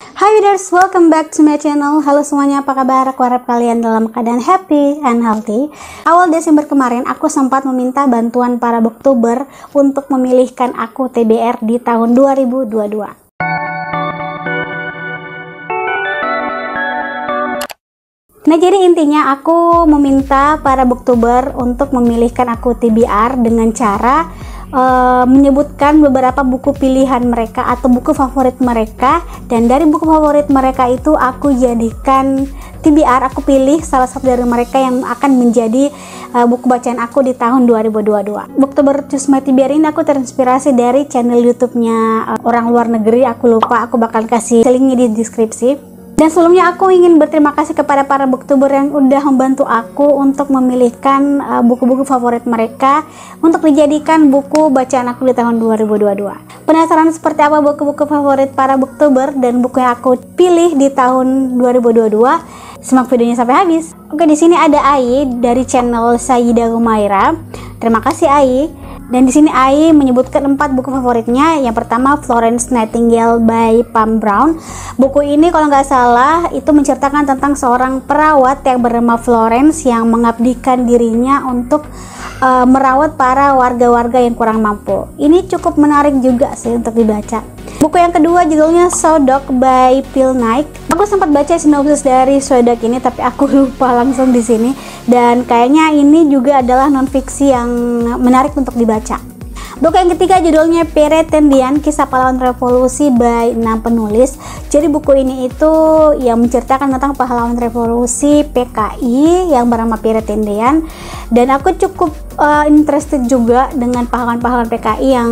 Hi viewers, welcome back to my channel. Halo semuanya, apa kabar? Aku harap kalian dalam keadaan happy and healthy. Awal Desember kemarin, aku sempat meminta bantuan para booktuber untuk memilihkan aku TBR di tahun 2022. Nah, jadi intinya aku meminta para booktuber untuk memilihkan aku TBR dengan cara menyebutkan beberapa buku pilihan mereka atau buku favorit mereka, dan dari buku favorit mereka itu aku jadikan TBR. Aku pilih salah satu dari mereka yang akan menjadi buku bacaan aku di tahun 2022. Booktuber Choose My TBR ini aku terinspirasi dari channel YouTube-nya orang luar negeri, aku lupa, aku bakal kasih linknya di deskripsi. Dan sebelumnya aku ingin berterima kasih kepada para booktuber yang udah membantu aku untuk memilihkan buku-buku favorit mereka untuk dijadikan buku bacaan aku di tahun 2022. Penasaran seperti apa buku-buku favorit para booktuber dan buku yang aku pilih di tahun 2022? Simak videonya sampai habis. Oke, di sini ada Ai dari channel Sayyidah Humaira. Terima kasih Ai. Dan di sini Ai menyebutkan 4 buku favoritnya. Yang pertama Florence Nightingale by Pam Brown. Buku ini kalau nggak salah itu menceritakan tentang seorang perawat yang bernama Florence yang mengabdikan dirinya untuk merawat para warga-warga yang kurang mampu. Ini cukup menarik juga sih untuk dibaca. Buku yang kedua judulnya Sodok by Phil Knight. Aku sempat baca sinopsis dari Sodok ini tapi aku lupa langsung di sini, dan kayaknya ini juga adalah non-fiksi yang menarik untuk dibaca. Buku yang ketiga judulnya Pere Tendian, Kisah Pahlawan Revolusi by 6 penulis. Jadi buku ini itu yang menceritakan tentang pahlawan revolusi PKI yang bernama Pere Tendian, dan aku cukup interested juga dengan pahlawan-pahlawan PKI yang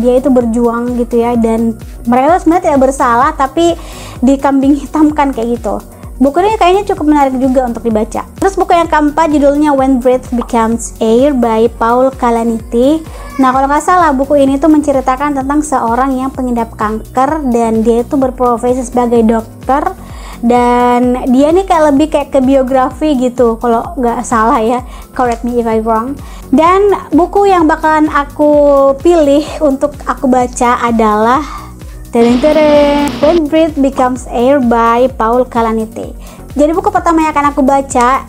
dia itu berjuang gitu ya, dan mereka sebenarnya tidak bersalah tapi dikambing hitamkan kayak gitu. Buku ini kayaknya cukup menarik juga untuk dibaca. Terus buku yang keempat judulnya When Breath Becomes Air by Paul Kalanithi. Nah, kalau nggak salah buku ini tuh menceritakan tentang seorang yang pengidap kanker dan dia itu berprofesi sebagai dokter, dan dia nih kayak lebih kayak ke biografi gitu kalau nggak salah ya, correct me if I wrong. Dan buku yang bakalan aku pilih untuk aku baca adalah When Breath Becomes Air by Paul Kalanithi. Jadi buku pertama yang akan aku baca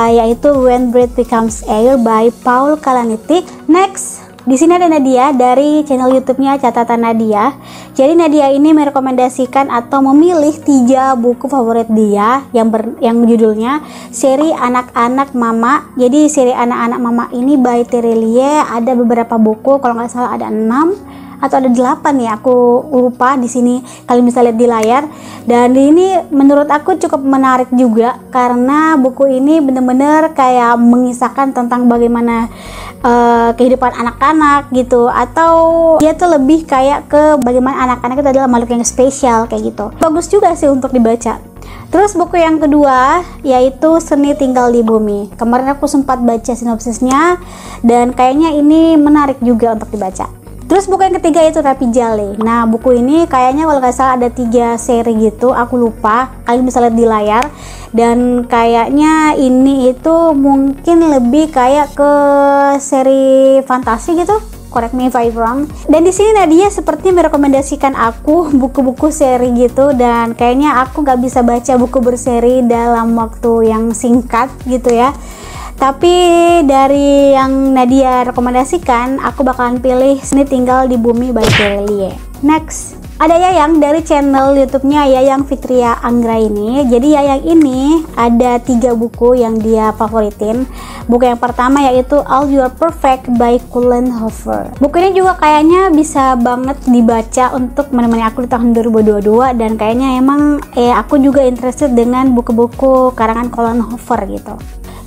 yaitu When Breath Becomes Air by Paul Kalanithi. Next, di sini ada Nadia dari channel YouTube-nya Catatan Nadia. Jadi Nadia ini merekomendasikan atau memilih 3 buku favorit dia yang judulnya Seri Anak-Anak Mama. Jadi seri Anak-Anak Mama ini by Terelie ada beberapa buku, kalau nggak salah ada 6 atau ada 8 ya, aku lupa. Di sini kalian bisa lihat di layar. Dan ini menurut aku cukup menarik juga karena buku ini bener-bener kayak mengisahkan tentang bagaimana kehidupan anak-anak gitu, atau dia tuh lebih kayak ke bagaimana anak-anak itu adalah makhluk yang spesial kayak gitu. Bagus juga sih untuk dibaca. Terus buku yang kedua yaitu Seni Tinggal di Bumi. Kemarin aku sempat baca sinopsisnya dan kayaknya ini menarik juga untuk dibaca. Terus buku yang ketiga itu Rapi Jale. Nah, buku ini kayaknya kalau nggak salah ada 3 seri gitu, aku lupa, kalian bisa lihat di layar. Dan kayaknya ini itu mungkin lebih kayak ke seri fantasi gitu, correct me if I'm wrong. Dan di sini Nadia seperti merekomendasikan aku buku-buku seri gitu, dan kayaknya aku nggak bisa baca buku berseri dalam waktu yang singkat gitu ya. Tapi dari yang Nadia rekomendasikan, aku bakalan pilih Seni Tinggal di Bumi by Terelie. Next, ada Yayang dari channel YouTube-nya Yayang Fitria Anggraini. Jadi Yayang ini ada 3 buku yang dia favoritin. Buku yang pertama yaitu All You Are Perfect by Cullen Hofer. Buku ini juga kayaknya bisa banget dibaca untuk menemani aku di tahun 2022, dan kayaknya emang aku juga interested dengan buku-buku karangan Cullen Hofer gitu.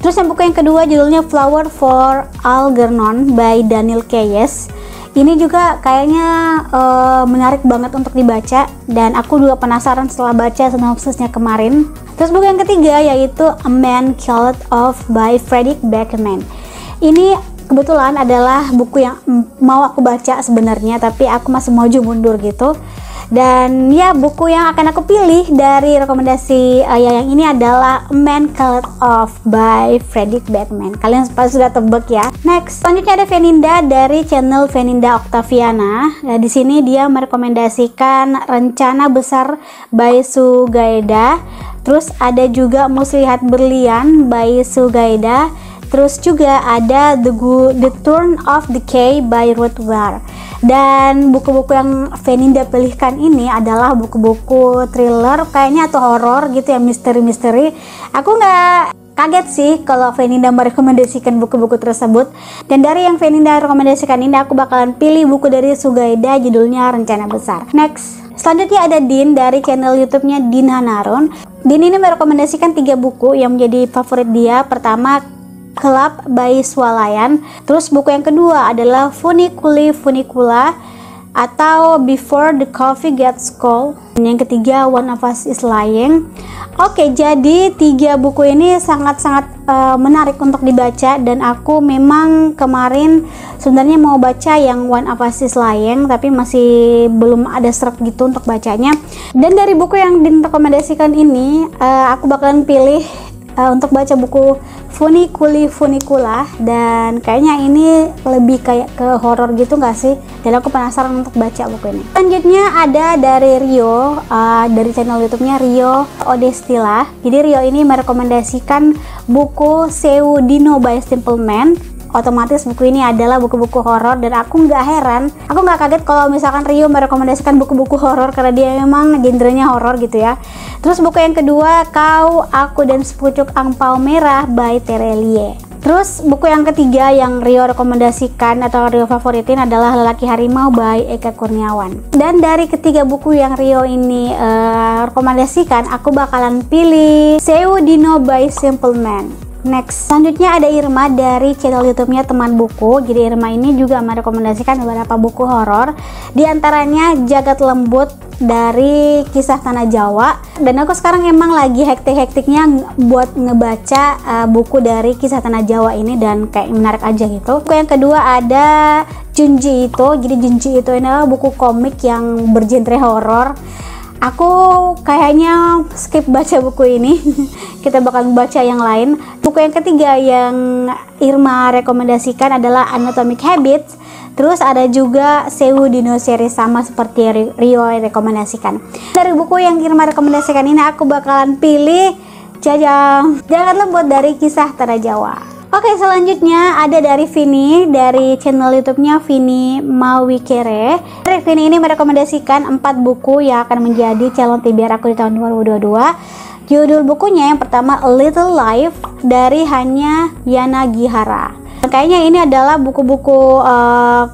Terus yang buku yang kedua judulnya Flower for Algernon by Daniel Keyes. Ini juga kayaknya menarik banget untuk dibaca, dan aku juga penasaran setelah baca sinopsisnya kemarin. Terus buku yang ketiga yaitu A Man Killed Off by Fredrik Backman. Ini kebetulan adalah buku yang mau aku baca sebenarnya, tapi aku masih maju mundur gitu. Dan ya, buku yang akan aku pilih dari rekomendasi yang ini adalah A Man Called Off by Fredrik Backman. Kalian pasti sudah tebak ya. Next, selanjutnya ada Veninda dari channel Veninda Octaviana. Nah, di sini dia merekomendasikan Rencana Besar by Sugaida. Terus ada juga Muslihat Berlian by Sugaida. Terus juga ada The Turn of Decay by Ruth Ware. Dan buku-buku yang Veninda pilihkan ini adalah buku-buku thriller kayaknya atau horor gitu ya, misteri-misteri. Aku nggak kaget sih kalau Veninda merekomendasikan buku-buku tersebut. Dan dari yang Veninda rekomendasikan ini aku bakalan pilih buku dari Sugaida, judulnya Rencana Besar. Next, selanjutnya ada Din dari channel YouTube-nya Din Hanarun. Din ini merekomendasikan 3 buku yang menjadi favorit dia. Pertama, Club by Swalayan. Terus buku yang kedua adalah Funiculi Funicula atau Before the Coffee Gets Cold. Dan yang ketiga, One of Us is Lying. Oke, jadi 3 buku ini sangat-sangat menarik untuk dibaca, dan aku memang kemarin sebenarnya mau baca yang One of Us is Lying, tapi masih belum ada seret gitu untuk bacanya. Dan dari buku yang direkomendasikan ini, aku bakalan pilih untuk baca buku Funiculi Funicula, dan kayaknya ini lebih kayak ke horor gitu nggak sih? Dan aku penasaran untuk baca buku ini. Selanjutnya ada dari Rio, dari channel YouTube-nya Rio Odestila. Jadi Rio ini merekomendasikan buku Seu Dino by Simple Man. Otomatis buku ini adalah buku-buku horor, dan aku nggak heran, aku nggak kaget kalau misalkan Rio merekomendasikan buku-buku horor karena dia memang genrenya horor gitu ya. Terus buku yang kedua, Kau, Aku dan Sepucuk Angpau Merah by Terelie. Terus buku yang ketiga yang Rio rekomendasikan atau Rio favoritin adalah Lelaki Harimau by Eka Kurniawan. Dan dari ketiga buku yang Rio ini rekomendasikan, aku bakalan pilih Seu Dino by Simple Man. Next, selanjutnya ada Irma dari channel YouTube-nya Teman Buku. Jadi Irma ini juga merekomendasikan beberapa buku horor, di antaranya Jagat Lembut dari Kisah Tanah Jawa. Dan aku sekarang emang lagi hektik-hektiknya buat ngebaca buku dari Kisah Tanah Jawa ini, dan kayak menarik aja gitu. Buku yang kedua ada Junji Ito. Jadi Junji Ito ini adalah buku komik yang bergenre horor. Aku kayaknya skip baca buku ini. Kita bakal baca yang lain. Buku yang ketiga yang Irma rekomendasikan adalah Anatomic Habits. Terus ada juga Seu Dino series, sama seperti Rio rekomendasikan. Dari buku yang Irma rekomendasikan ini aku bakalan pilih Jangan Lembut dari Kisah Tanah Jawa. Oke, selanjutnya ada dari Vini, dari channel YouTube-nya Vini Mawikere. Dari Vini ini merekomendasikan 4 buku yang akan menjadi calon TBR aku di tahun 2022. Judul bukunya yang pertama A Little Life dari Hanya Yana Gihara. Kayaknya ini adalah buku-buku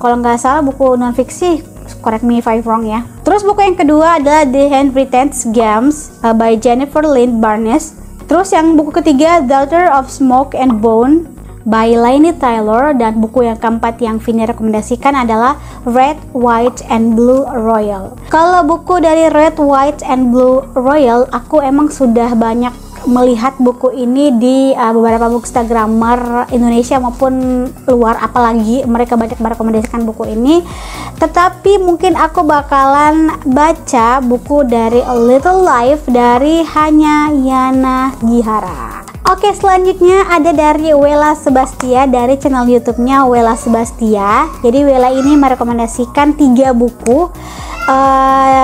kalau nggak salah buku non-fiksi, correct me if I'm wrong ya. Terus buku yang kedua adalah The Handwritten Games by Jennifer Lynn Barnes. Terus yang buku ketiga Daughter of Smoke and Bone by Laini Taylor. Dan buku yang keempat yang Vini rekomendasikan adalah Red, White, and Blue Royal. Kalau buku dari Red, White, and Blue Royal, aku emang sudah banyak melihat buku ini di beberapa bookstagramer Indonesia maupun luar, apalagi mereka banyak merekomendasikan buku ini. Tetapi mungkin aku bakalan baca buku dari A Little Life dari Hanya Yana Gihara. Oke, selanjutnya ada dari Wela Sebastia dari channel YouTube-nya Wela Sebastia. Jadi Wela ini merekomendasikan 3 buku.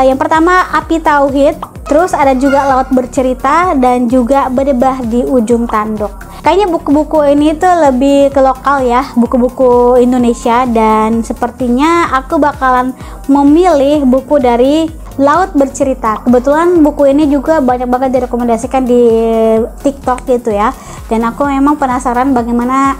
Yang pertama Api Tauhid, terus ada juga Laut Bercerita, dan juga Berdebah di Ujung Tanduk. Kayaknya buku-buku ini tuh lebih ke lokal ya, buku-buku Indonesia, dan sepertinya aku bakalan memilih buku dari Laut Bercerita. Kebetulan buku ini juga banyak banget direkomendasikan di TikTok gitu ya, dan aku memang penasaran bagaimana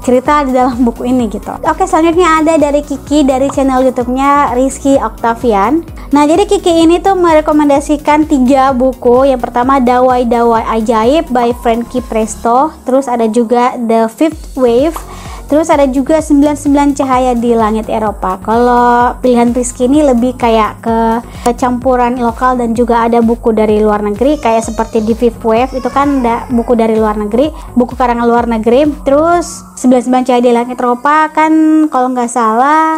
cerita di dalam buku ini gitu. Oke, selanjutnya ada dari Kiki dari channel YouTube-nya Rizky Octavian. Nah, jadi Kiki ini tuh merekomendasikan 3 buku. Yang pertama Dawai-Dawai Ajaib by Frankie Presto. Terus ada juga The Fifth Wave. Terus ada juga 99 Cahaya di Langit Eropa. Kalau pilihan Rizky ini lebih kayak ke campuran lokal dan juga ada buku dari luar negeri, kayak seperti The Fifth Wave itu kan ada buku dari luar negeri, buku karangan luar negeri. Terus 99 Cahaya di Langit Eropa kan kalau nggak salah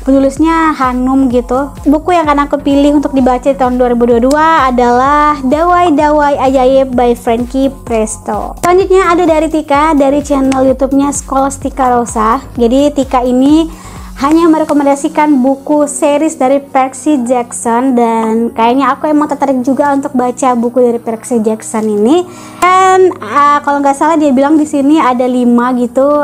penulisnya Hanum gitu. Buku yang akan aku pilih untuk dibaca di tahun 2022 adalah Dawai Dawai Ajaib by Frankie Presto. Selanjutnya ada dari Tika, dari channel YouTube-nya Scholastica Rosa. Jadi Tika ini hanya merekomendasikan buku series dari Percy Jackson, dan kayaknya aku emang tertarik juga untuk baca buku dari Percy Jackson ini. Dan kalau nggak salah dia bilang di sini ada 5 gitu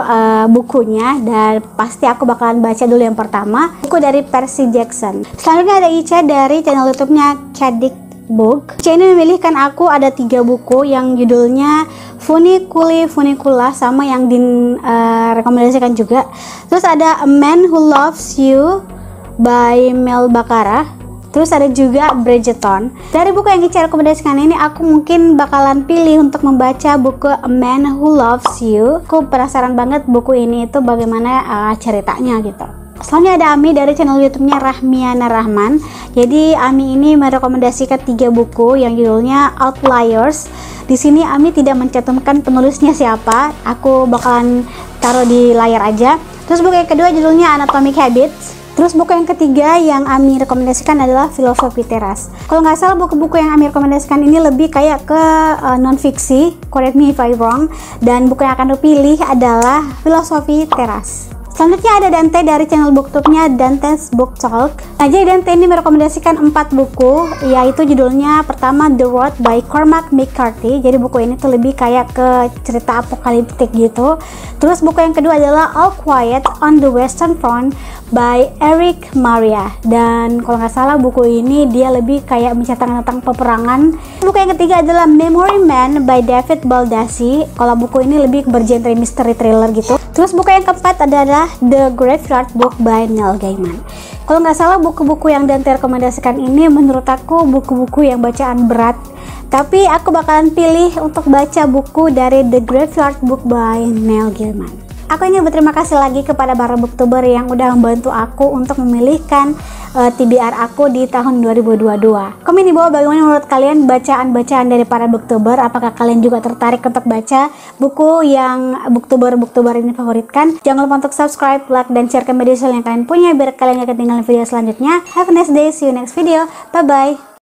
bukunya, dan pasti aku bakalan baca dulu yang pertama, buku dari Percy Jackson. Selanjutnya ada Ica dari channel YouTube-nya Cadik Book. Ica ini memilihkan aku ada 3 buku yang judulnya Funiculi Funicula, sama yang direkomendasikan juga. Terus ada A Man Who Loves You by Mel Bakara. Terus ada juga Bridgerton. Dari buku yang Ica rekomendasikan ini, aku mungkin bakalan pilih untuk membaca buku A Man Who Loves You. Aku penasaran banget buku ini itu bagaimana ceritanya gitu. Selanjutnya ada Ami dari channel YouTube-nya Rahmiana Rahman. Jadi Ami ini merekomendasikan 3 buku yang judulnya Outliers. Di sini Ami tidak mencantumkan penulisnya siapa. Aku bakalan taruh di layar aja. Terus buku yang kedua judulnya Atomic Habits. Terus buku yang ketiga yang Ami rekomendasikan adalah Filosofi Teras. Kalau nggak salah buku-buku yang Ami rekomendasikan ini lebih kayak ke non-fiksi, correct me if I'm wrong. Dan buku yang akan dipilih adalah Filosofi Teras. Selanjutnya ada Dante dari channel booktube-nya Dante's Book Talk. Nah, jadi Dante ini merekomendasikan 4 buku, yaitu judulnya pertama The Road by Cormac McCarthy. Jadi buku ini tuh lebih kayak ke cerita apokaliptik gitu. Terus buku yang kedua adalah All Quiet on the Western Front by Eric Maria. Dan kalau nggak salah buku ini dia lebih kayak menceritakan tentang peperangan. Buku yang ketiga adalah Memory Man by David Baldacci. Kalau buku ini lebih bergenre mystery thriller gitu. Terus buku yang keempat adalah The Graveyard Book by Neil Gaiman. Kalau nggak salah buku-buku yang Dante rekomendasikan ini menurut aku buku-buku yang bacaan berat, tapi aku bakalan pilih untuk baca buku dari The Graveyard Book by Neil Gaiman. Aku ingin berterima kasih lagi kepada para booktuber yang udah membantu aku untuk memilihkan TBR aku di tahun 2022. Komen di bawah bagaimana menurut kalian bacaan-bacaan dari para booktuber. Apakah kalian juga tertarik untuk baca buku yang booktuber ini favoritkan? Jangan lupa untuk subscribe, like, dan share ke media sosial yang kalian punya biar kalian gak ketinggalan video selanjutnya. Have a nice day, see you next video, bye bye.